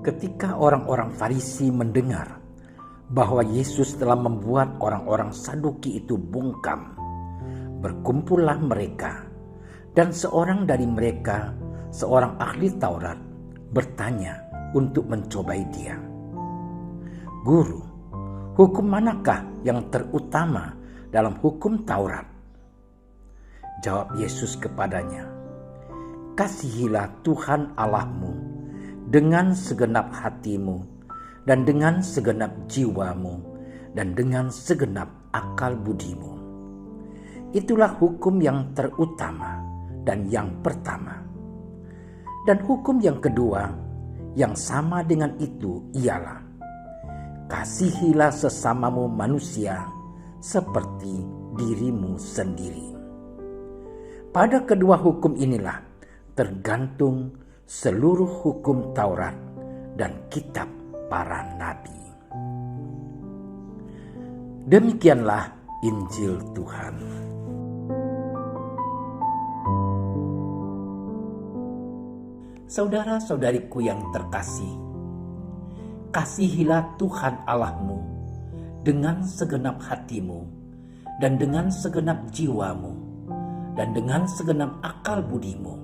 Ketika orang-orang Farisi mendengar bahwa Yesus telah membuat orang-orang Saduki itu bungkam, berkumpullah mereka, dan seorang dari mereka, seorang ahli Taurat, bertanya untuk mencobai dia. "Guru, hukum manakah yang terutama dalam hukum Taurat?" Jawab Yesus kepadanya, "Kasihilah Tuhan Allahmu dengan segenap hatimu, dan dengan segenap jiwamu, dan dengan segenap akal budimu. Itulah hukum yang terutama dan yang pertama. Dan hukum yang kedua, yang sama dengan itu ialah, kasihilah sesamamu manusia seperti dirimu sendiri. Pada kedua hukum inilah tergantung seluruh hukum Taurat dan kitab para nabi." Demikianlah Injil Tuhan. Saudara-saudariku yang terkasih, kasihilah Tuhan Allahmu dengan segenap hatimu, dan dengan segenap jiwamu, dan dengan segenap akal budimu.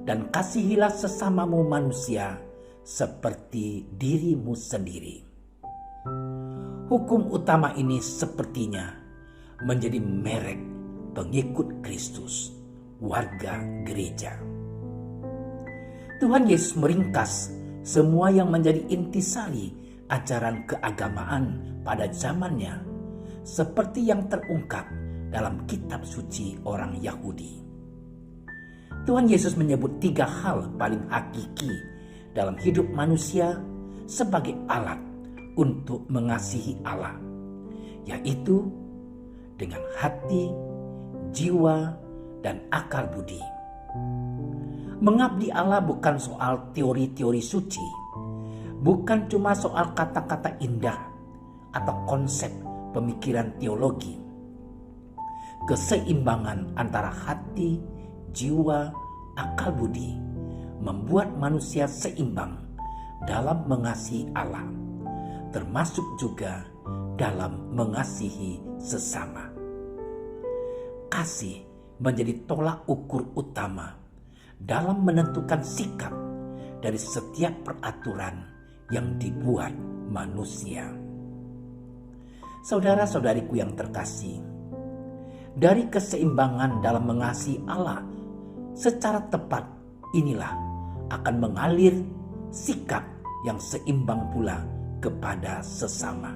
Dan kasihilah sesamamu manusia seperti dirimu sendiri. Hukum utama ini sepertinya menjadi merek pengikut Kristus, warga gereja. Tuhan Yesus meringkas semua yang menjadi intisari ajaran keagamaan pada zamannya, seperti yang terungkap dalam kitab suci orang Yahudi. Tuhan Yesus menyebut 3 hal paling hakiki dalam hidup manusia sebagai alat untuk mengasihi Allah, yaitu dengan hati, jiwa, dan akal budi. Mengabdi Allah bukan soal teori-teori suci, bukan cuma soal kata-kata indah atau konsep pemikiran teologi. Keseimbangan antara hati, jiwa, akal budi membuat manusia seimbang dalam mengasihi Allah, termasuk juga dalam mengasihi sesama. Kasih menjadi tolak ukur utama dalam menentukan sikap dari setiap peraturan yang dibuat manusia. Saudara-saudariku yang terkasih, dari keseimbangan dalam mengasihi Allah secara tepat inilah akan mengalir sikap yang seimbang pula kepada sesama,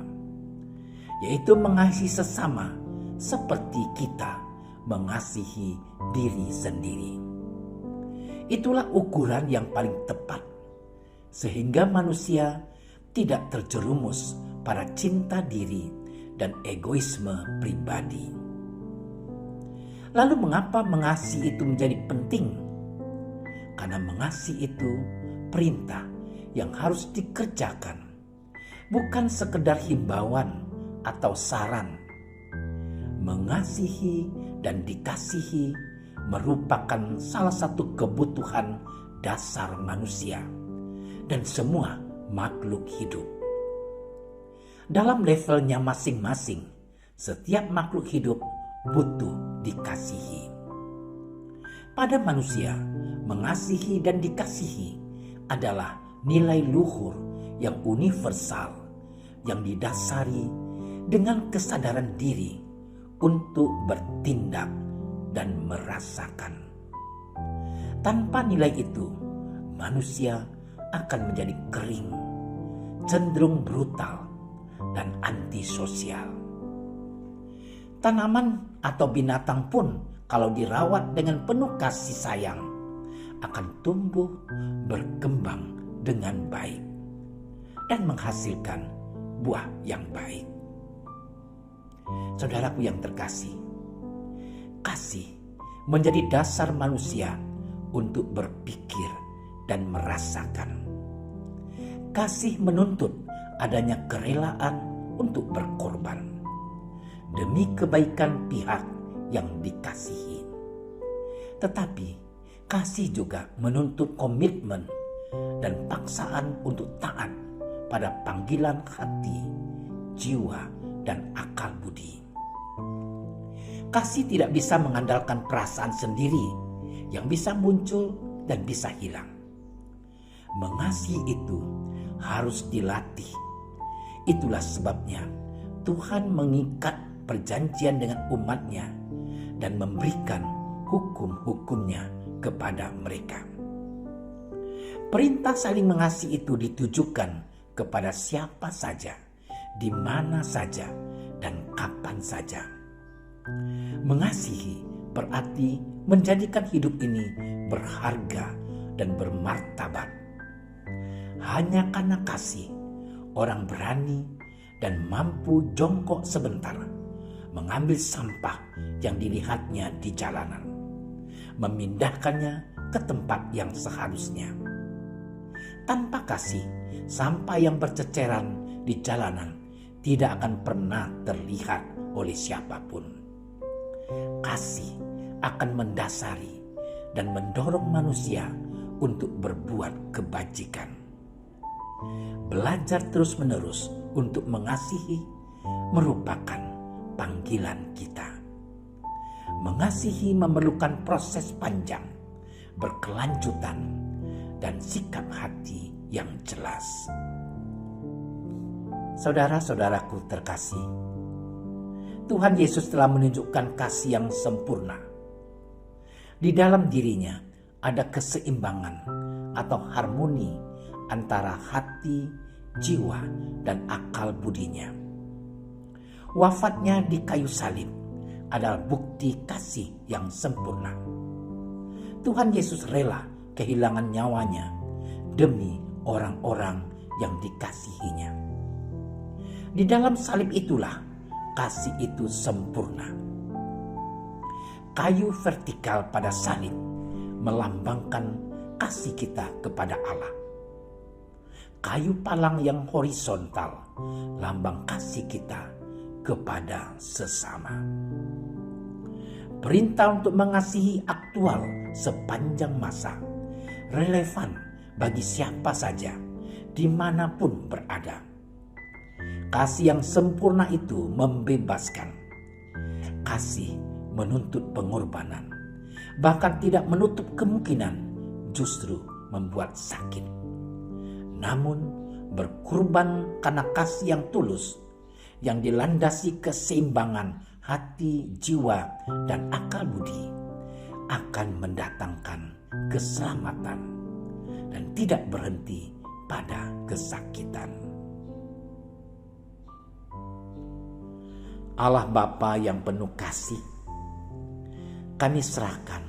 yaitu mengasihi sesama seperti kita mengasihi diri sendiri. Itulah ukuran yang paling tepat, sehingga manusia tidak terjerumus pada cinta diri dan egoisme pribadi. Lalu mengapa mengasihi itu menjadi penting? Karena mengasihi itu perintah yang harus dikerjakan, bukan sekedar himbauan atau saran. Mengasihi dan dikasihi merupakan salah satu kebutuhan dasar manusia dan semua makhluk hidup. Dalam levelnya masing-masing, setiap makhluk hidup butuh dikasihi. Pada manusia, mengasihi dan dikasihi adalah nilai luhur yang universal yang didasari dengan kesadaran diri untuk bertindak dan merasakan. Tanpa nilai itu, manusia akan menjadi kering, cenderung brutal, dan antisosial. Tanaman atau binatang pun kalau dirawat dengan penuh kasih sayang akan tumbuh berkembang dengan baik dan menghasilkan buah yang baik. Saudaraku yang terkasih, kasih menjadi dasar manusia untuk berpikir dan merasakan. Kasih menuntut adanya kerelaan untuk berkorban demi kebaikan pihak yang dikasihi. Tetapi kasih juga menuntut komitmen dan paksaan untuk taat pada panggilan hati, jiwa, dan akal budi. Kasih tidak bisa mengandalkan perasaan sendiri yang bisa muncul dan bisa hilang. Mengasihi itu harus dilatih. Itulah sebabnya Tuhan mengikat perjanjian dengan umatnya dan memberikan hukum-hukumnya kepada mereka. Perintah saling mengasihi itu ditujukan kepada siapa saja, di mana saja, dan kapan saja. Mengasihi berarti menjadikan hidup ini berharga dan bermartabat. Hanya karena kasih, orang berani dan mampu jongkok sebentar, mengambil sampah yang dilihatnya di jalanan, memindahkannya ke tempat yang seharusnya. Tanpa kasih, sampah yang berceceran di jalanan tidak akan pernah terlihat oleh siapapun. Kasih akan mendasari dan mendorong manusia untuk berbuat kebajikan. Belajar terus-menerus untuk mengasihi merupakan panggilan kita. Mengasihi memerlukan proses panjang, berkelanjutan, dan sikap hati yang jelas. Saudara-saudaraku terkasih, Tuhan Yesus telah menunjukkan kasih yang sempurna. Di dalam dirinya ada keseimbangan atau harmoni antara hati, jiwa, dan akal budinya. Wafatnya di kayu salib adalah bukti kasih yang sempurna. Tuhan Yesus rela kehilangan nyawanya demi orang-orang yang dikasihinya. Di dalam salib itulah kasih itu sempurna. Kayu vertikal pada salib melambangkan kasih kita kepada Allah. Kayu palang yang horizontal lambang kasih kita kepada sesama. Perintah untuk mengasihi aktual sepanjang masa, relevan bagi siapa saja, dimanapun berada. Kasih yang sempurna itu membebaskan. Kasih menuntut pengorbanan, bahkan tidak menutup kemungkinan justru membuat sakit. Namun berkorban karena kasih yang tulus, yang dilandasi keseimbangan hati, jiwa, dan akal budi, akan mendatangkan keselamatan dan tidak berhenti pada kesakitan. Allah Bapa yang penuh kasih, kami serahkan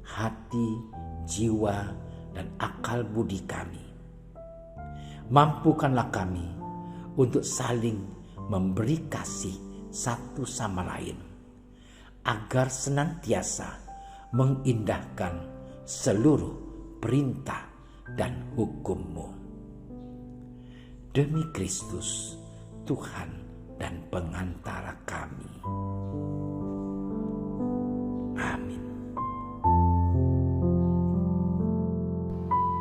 hati, jiwa, dan akal budi kami. Mampukanlah kami untuk saling memberi kasih satu sama lain, agar senantiasa mengindahkan seluruh perintah dan hukum-Mu. Demi Kristus, Tuhan dan pengantara kami. Amin.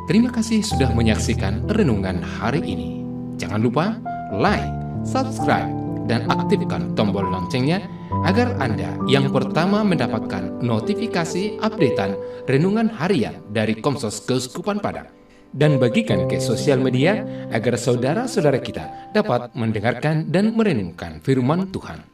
Terima kasih sudah menyaksikan renungan hari ini. Jangan lupa like, subscribe, dan aktifkan tombol loncengnya agar Anda yang pertama mendapatkan notifikasi updatean renungan harian dari Komsos Keuskupan Padang. Dan bagikan ke sosial media agar saudara-saudara kita dapat mendengarkan dan merenungkan firman Tuhan.